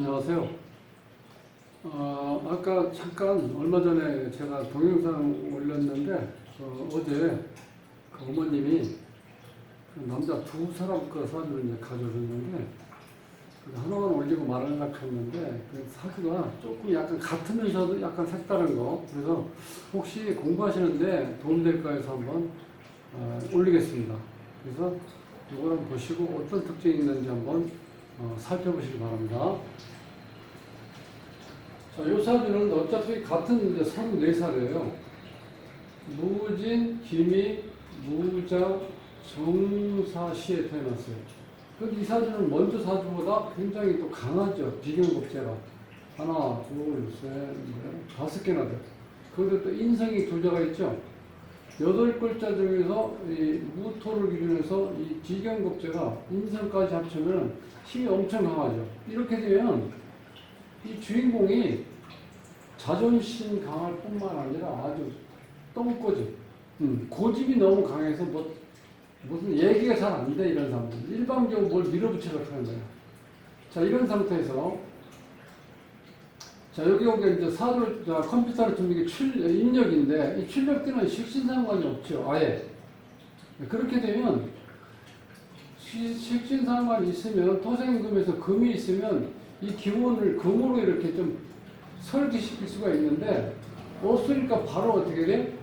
안녕하세요. 아까 잠깐 얼마 전에 제가 동영상 올렸는데 어제 그 어머님이 그 남자 두 사람 거 사진을 이제 가져오셨는데 하나만 올리고 말하려고 했는데 그 사주가 조금 약간 같으면서도 약간 색다른 거, 그래서 혹시 공부하시는데 도움될까 해서 한번 올리겠습니다. 그래서 이걸 한번 보시고 어떤 특징이 있는지 한번 살펴보시기 바랍니다. 자, 이 사주는 어차피 같은 이제 34살이에요. 무진, 기미, 무자, 정사시에 태어났어요. 근데 이 사주는 먼저 사주보다 굉장히 또 강하죠. 비경급제가. 하나, 둘, 셋, 넷, 5개나 돼요. 그런데 또 인성이 두 자가 있죠. 8글자 중에서 이 무토를 기준해서 이 비경급제가 인성까지 합치면 힘이 엄청 강하죠. 이렇게 되면 이 주인공이 자존심 강할 뿐만 아니라 아주 똥꼬집, 고집이 너무 강해서 무슨 얘기가 잘 안 돼, 이런 사람들. 일방적으로 뭘 밀어붙이려고 하는 거예요. 자, 이런 상태에서, 자, 여기 이제 컴퓨터를 두는 게 입력인데, 이 출력기는 식신상관이 없죠, 아예. 그렇게 되면, 식신상관이 있으면, 토생금에서 금이 있으면, 이 기운을 금으로 이렇게 좀 설계시킬 수가 있는데, 없으니까 바로 어떻게 돼?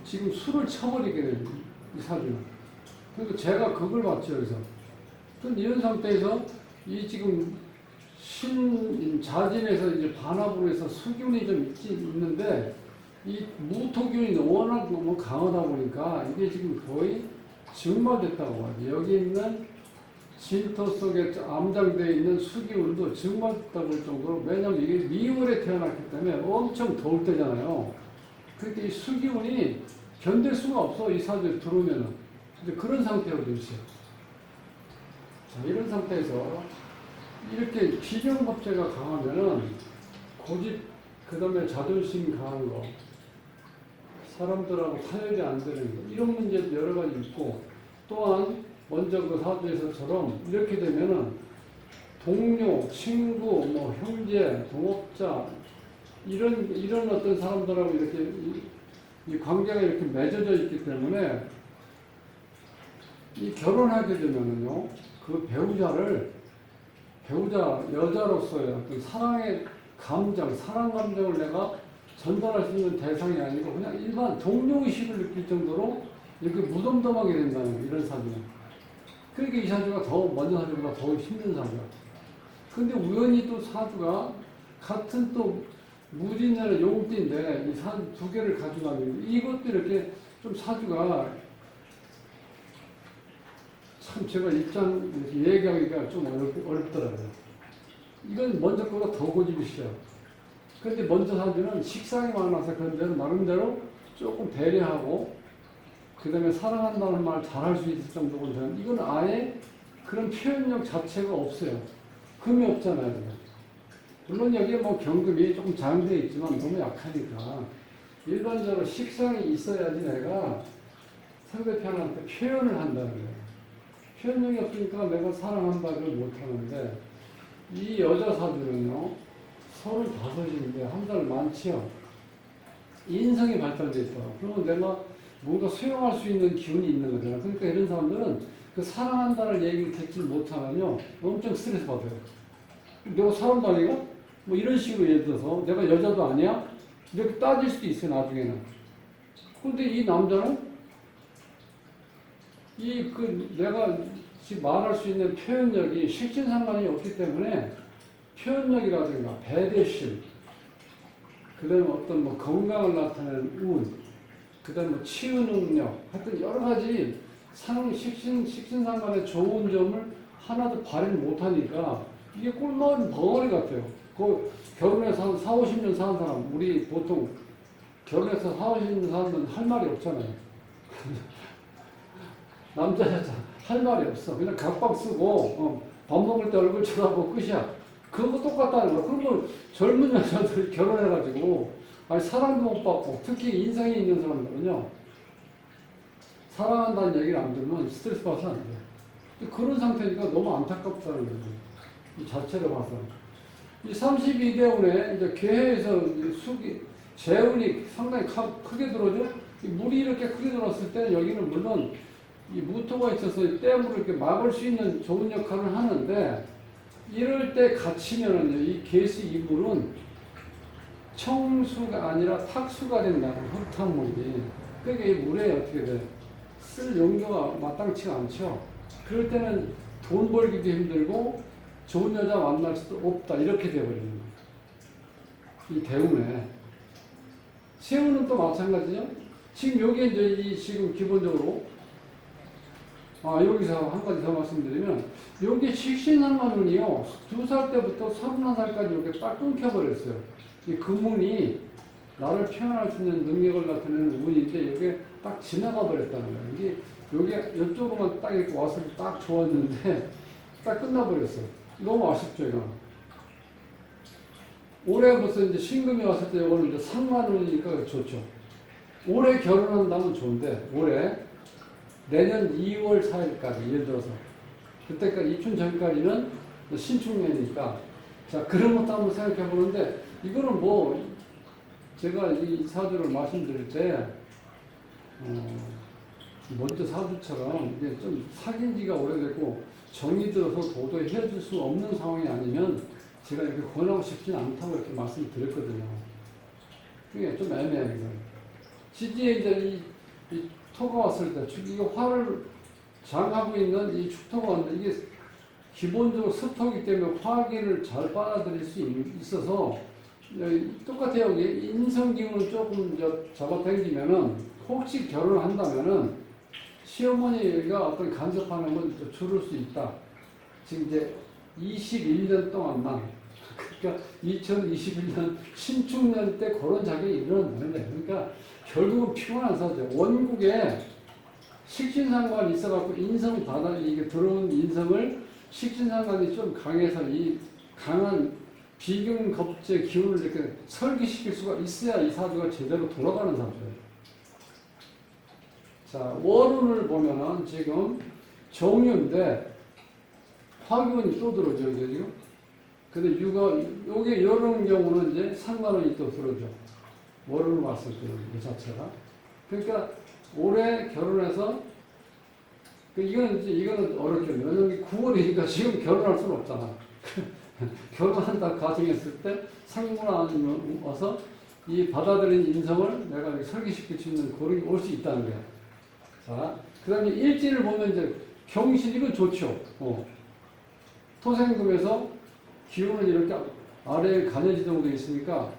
지금 술을 쳐버리게 됩니다. 이 사주는. 그러니까 제가 그걸 봤죠, 여기서. 근데 이런 상태에서 이 지금 자진에서 이제 반합으로 해서 수균이 좀 있는데, 이 무토균이 워낙 너무 강하다 보니까 이게 지금 거의 증발됐다고 봐요. 여기 있는 진토 속에 암장되어 있는 수기운도 증발됐다고 할 정도로, 왜냐하면 이게 미월에 태어났기 때문에 엄청 더울 때잖아요. 그러니까 이 수기운이 견딜 수가 없어, 이 사주에 들어오면은. 이제 그런 상태로 돼 있어요. 자, 이런 상태에서 이렇게 비경법제가 강하면은 고집, 그 다음에 자존심 강한 거, 사람들하고 타협이 안 되는 거, 이런 문제도 여러 가지 있고, 또한 먼저 그 사주에서처럼 이렇게 되면은 동료, 친구, 뭐 형제, 동업자, 이런 어떤 사람들하고 이렇게 이 관계가 이렇게 맺어져 있기 때문에 이 결혼하게 되면은요, 그 여자로서의 어떤 사랑의 감정, 사랑 감정을 내가 전달할 수 있는 대상이 아니고 그냥 일반 동료의식을 느낄 정도로 이렇게 무덤덤하게 된다는 거예요, 이런 사주는. 그러니까 이 사주가 먼저 사주보다 더 힘든 사주야. 근데 우연히 또 사주가 같은 또 무진자는 용띠인데 이 사주 두 개를 가져가면 이것도 이렇게 좀 사주가 참 제가 이렇게 얘기하기가 좀 어렵더라고요. 이건 먼저 거보다 더 고집이 싫어요. 근데 먼저 사주는 식상이 많아서 그런데도 나름대로 조금 배려하고 그 다음에 사랑한다는 말 잘할 수 있을 정도는 되는, 이건 아예 그런 표현력 자체가 없어요. 금이 없잖아요. 물론 여기에 뭐 경금이 조금 장되어 있지만 너무 약하니까 일반적으로 식상이 있어야지 내가 상대편한테 표현을 한다는 거예요. 표현력이 없으니까 내가 사랑한다를 못하는데, 이 여자 사주는요, 35인데 한 달 많지요. 인성이 발달되어 있어. 그러면 내가 뭔가 수용할 수 있는 기운이 있는 거잖아. 그러니까 이런 사람들은 그 사랑한다는 얘기를 듣지 못하면요, 엄청 스트레스 받아요. 내가 사랑도 아니가? 뭐 이런 식으로 예를 들어서 내가 여자도 아니야? 이렇게 따질 수도 있어요, 나중에는. 근데 이 남자는 내가 지금 말할 수 있는 표현력이 식신상관이 없기 때문에 표현력이라든가 배려심, 그 다음에 어떤 뭐 건강을 나타내는 운, 그 다음에 뭐 치유 능력, 하여튼 여러 가지 식신상관의 좋은 점을 하나도 발휘 못하니까 이게 꿀먹은 벙어리 같아요. 결혼해서 한 4, 50년 사는 사람, 우리 보통 결혼해서 4, 50년 사는 할 말이 없잖아요. 남자, 여자 할 말이 없어. 그냥 각박 쓰고 밥 먹을 때 얼굴 쳐다보고 끝이야. 그거 똑같다는 거야. 그러면 젊은 여자들이 결혼해가지고 사랑도 못 받고, 특히 인상이 있는 사람들은요, 사랑한다는 얘기를 안 들으면 스트레스 받아서 안 돼. 그런 상태니까 너무 안타깝다는 거죠. 이 자체로 봐서. 이 32대운에 이제 개해에서 재운이 상당히 크게 들어오죠. 이 물이 이렇게 크게 들어왔을 때는 여기는 물론 이 무토가 있어서 댐을 이렇게 막을 수 있는 좋은 역할을 하는데, 이럴 때 갇히면은요, 이 개수 이 물은 청수가 아니라 탁수가 된다는 흙탕물이. 그러니까 이 물에 어떻게 돼? 쓸 용도가 마땅치가 않죠. 그럴 때는 돈 벌기도 힘들고 좋은 여자 만날 수도 없다. 이렇게 되어버리는 거예요. 이 대운에. 세운은 또 마찬가지죠. 지금 여기에 이제 이 지금 기본적으로 여기서 한 가지 더 말씀드리면, 여기 식신상관운이요, 2살 때부터 31살까지 이렇게 딱 끊겨버렸어요. 이 금운이 나를 표현할 수 있는 능력을 나타내는 운인데, 이게 딱 지나가 버렸다는 거예요. 이게, 여기, 이쪽으로만 딱 이렇게 와서 딱 좋았는데, 딱 끝나버렸어요. 너무 아쉽죠, 이거. 올해 벌써 이제 신금이 왔을 때, 이거는 이제 상관운이니까 좋죠. 올해 결혼한다면 좋은데, 올해, 내년 2월 4일까지, 예를 들어서. 그때까지, 입춘 전까지는 신축년이니까. 자, 그런 것도 한번 생각해 보는데, 이거는 뭐, 제가 이 사주를 말씀드릴 때, 먼저 사주처럼 이게 좀 사귄 지가 오래됐고, 정이 들어서 도저히 헤어질 수 없는 상황이 아니면, 제가 이렇게 권하고 싶지는 않다고 이렇게 말씀드렸거든요. 그게 좀 애매해요. 지지에 이제 이 토가 왔을 때, 이게 화를 장하고 있는 이 축토가 왔는데, 이게 기본적으로 습토기 때문에 화기를 잘 빨아들일 수 있어서, 똑같아요. 인성 기운을 조금 잡아당기면은, 혹시 결혼을 한다면은, 시어머니가 어떤 간섭하는 건 줄일 수 있다. 지금 이제 21년 동안만, 그러니까 2021년 신축년 때 그런 작용이 일어난다는 거예요. 그러니까 결국은 피곤한 사죠. 원국에 식신상관이 있어갖고 인성 바다, 이게 들어온 인성을 식신상관이 좀 강해서 이 강한 비경겁제 기운을 이렇게 설기시킬 수가 있어야 이 사주가 제대로 돌아가는 사주예요. 자, 월운을 보면은 지금 정유인데 화기운이 또 들어오죠, 이제 지금. 근데 요게 이런 경우는 이제 상관운이 또 들어오죠. 월운을 봤을 때, 이 자체가. 그러니까 올해 결혼해서, 이거는 어렵겠네요. 왜냐면 9월이니까 지금 결혼할 수는 없잖아. 결혼한다 가정했을 때 상관운이 와서 이 받아들인 인성을 내가 설계시킬 수 있는 고력이 올 수 있다는 거야. 자, 그 다음에 일진을 보면 이제 경신, 이건 좋죠. 토생금에서 기운을 이렇게 아래에 간여지정도 있으니까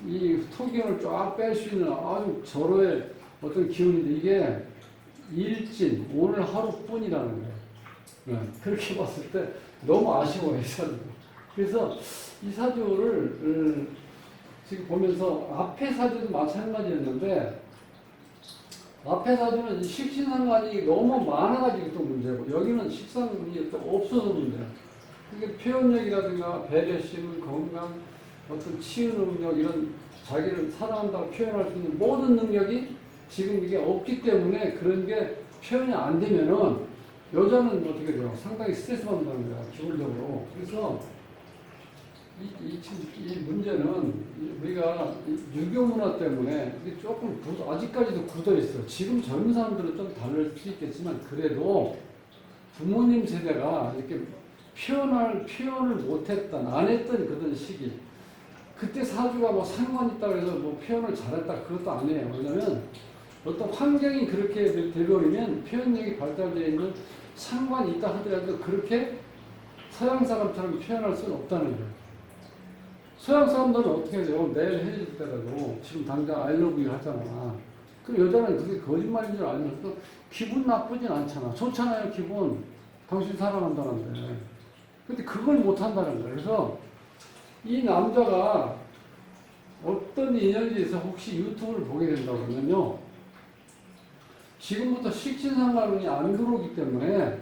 이 토기운을 쫙 뺄 수 있는 아주 절호의 어떤 기운인데, 이게 일진, 오늘 하루뿐이라는 거예요. 네, 그렇게 봤을 때 너무 아쉬워요, 이 사주. 그래서 이 사주를 지금 보면서 앞에 사주도 마찬가지였는데, 앞에 사주는 식신상관이 너무 많아가지고 또 문제고, 여기는 식상이 또 없어서 문제야. 그게 표현력이라든가 배려심, 건강, 어떤 치유 능력, 이런 자기를 사랑한다고 표현할 수 있는 모든 능력이 지금 이게 없기 때문에, 그런 게 표현이 안 되면은 여자는 어떻게 돼요? 상당히 스트레스 받는다는 거야, 기본적으로. 그래서 이 문제는 우리가 유교 문화 때문에 이게 조금 아직까지도 굳어 있어요. 지금 젊은 사람들은 좀 다를 수 있겠지만, 그래도 부모님 세대가 이렇게 표현을 못했던, 안 했던 그런 시기. 그때 사주가 뭐 상관 있다고 해서 뭐 표현을 잘했다, 그것도 아니에요. 왜냐면 어떤 환경이 그렇게 되버리면 표현력이 발달되어 있는 상관이 있다 하더라도 그렇게 서양 사람처럼 표현할 수는 없다는 거예요. 서양 사람들은 어떻게 해요? 내일 헤어질 때라도 지금 당장 I love you 하잖아. 그 여자는 그게 거짓말인 줄 알면서 기분 나쁘진 않잖아. 좋잖아요, 기분. 당신 사랑한다는데. 근데 그걸 못 한다는 거예요. 그래서 이 남자가 어떤 인연이 있어 혹시 유튜브를 보게 된다고 그러면요, 지금부터 식신상관운이 안 들어오기 때문에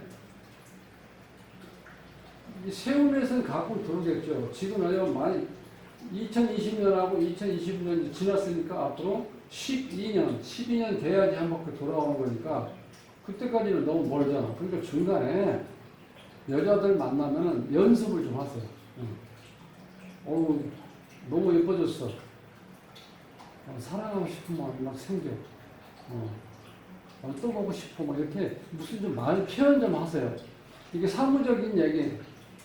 세운에서는 가끔 들어오겠죠. 지금은 많이 2020년하고 2021년 지났으니까 앞으로 12년 돼야지 한 바퀴 돌아오는 거니까 그때까지는 너무 멀잖아. 그러니까 중간에 여자들 만나면은 연습을 좀 하세요. 어우, 너무 예뻐졌어. 사랑하고 싶은 마음이 막 생겨. 또 보고 싶어. 막 이렇게 무슨 좀 말 표현 좀 하세요. 이게 사무적인 얘기.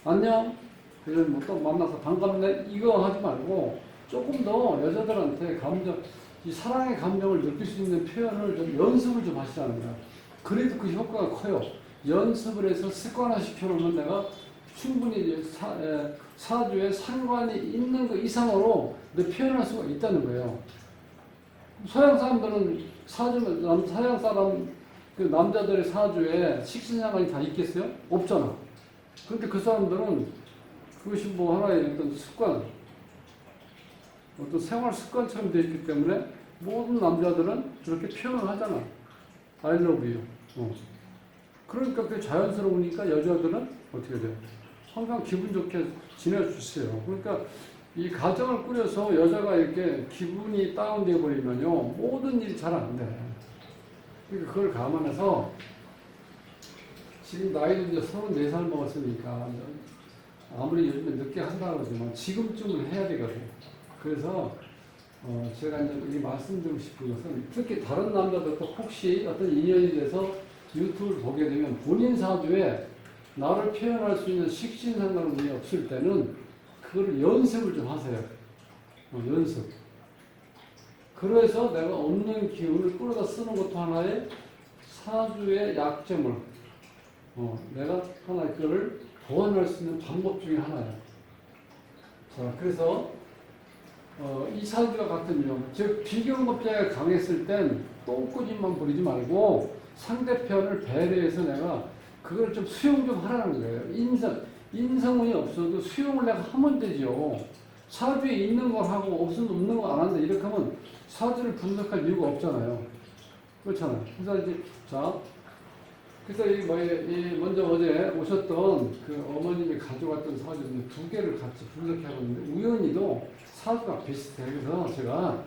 안녕. 그런 뭐또 만나서 반갑네. 이거 하지 말고 조금 더 여자들한테 감정, 이 사랑의 감정을 느낄 수 있는 표현을 좀 연습을 좀 하시라는 거야. 그래도 그 효과가 커요. 연습을 해서 습관화 시켜놓으면 내가 충분히 사주에 상관이 있는 것 이상으로 내 표현할 수가 있다는 거예요. 서양 사람들은 서양 사람, 그 남자들의 사주에 식신상관이 다 있겠어요? 없잖아. 그런데 그 사람들은 그것이 뭐 하나의 어떤 습관, 어떤 생활 습관처럼 되어 있기 때문에 모든 남자들은 저렇게 표현을 하잖아. I love you. 그러니까 그게 자연스러우니까 여자들은 어떻게 돼요? 항상 기분 좋게 지내주세요. 그러니까 이 가정을 꾸려서 여자가 이렇게 기분이 다운되어 버리면요, 모든 일이 잘 안 돼. 그러니까 그걸 감안해서 지금 나이도 이제 34살 먹었으니까 아무리 요즘에 늦게 한다고 하지만 지금쯤은 해야 되거든요. 그래서 제가 이제 여기 말씀드리고 싶은 것은 특히 다른 남자들도 혹시 어떤 인연이 돼서 유튜브를 보게 되면 본인 사주에 나를 표현할 수 있는 식신상관이 없을 때는 그걸 연습을 좀 하세요. 연습. 그래서 내가 없는 기운을 끌어다 쓰는 것도 하나의 사주의 약점을 내가 하나의 그걸 보완할 수 있는 방법 중에 하나예요. 자, 그래서 이 사주와 같은 유형, 즉 비경법자가 강했을 땐 똥꼬집만 부리지 말고 상대편을 배려해서 내가 그걸 좀 수용 좀 하라는 거예요. 인성운이 없어도 수용을 내가 하면 되죠. 사주에 있는 걸 하고 없는 거 안 한다 이렇게 하면 사주를 분석할 이유가 없잖아요. 그렇잖아요. 그래서 이제 그래서 먼저 어제 오셨던 그 어머님이 가져갔던 사주 두 개를 같이 분석해 보는데 우연히도 사주가 비슷해요. 그래서 제가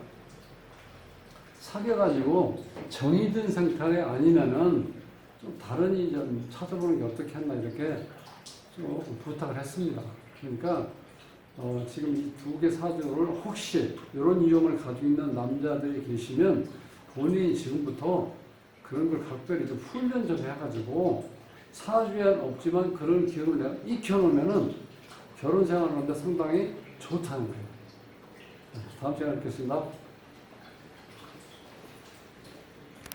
사귀어가지고 정이 든 상태가 아니면은 좀 다른 좀 찾아보는 게 어떻게 했나 이렇게 좀 부탁을 했습니다. 그러니까 지금 이 두 개 사주를 혹시 이런 유형을 가지고 있는 남자들이 계시면 본인이 지금부터 그런 걸 각별히 좀 훈련 좀 해가지고 사주에는 없지만 그런 기운을 내가 익혀놓으면은 결혼 생활을 하는데 상당히 좋다는 거예요. 다음 시간에 뵙겠습니다.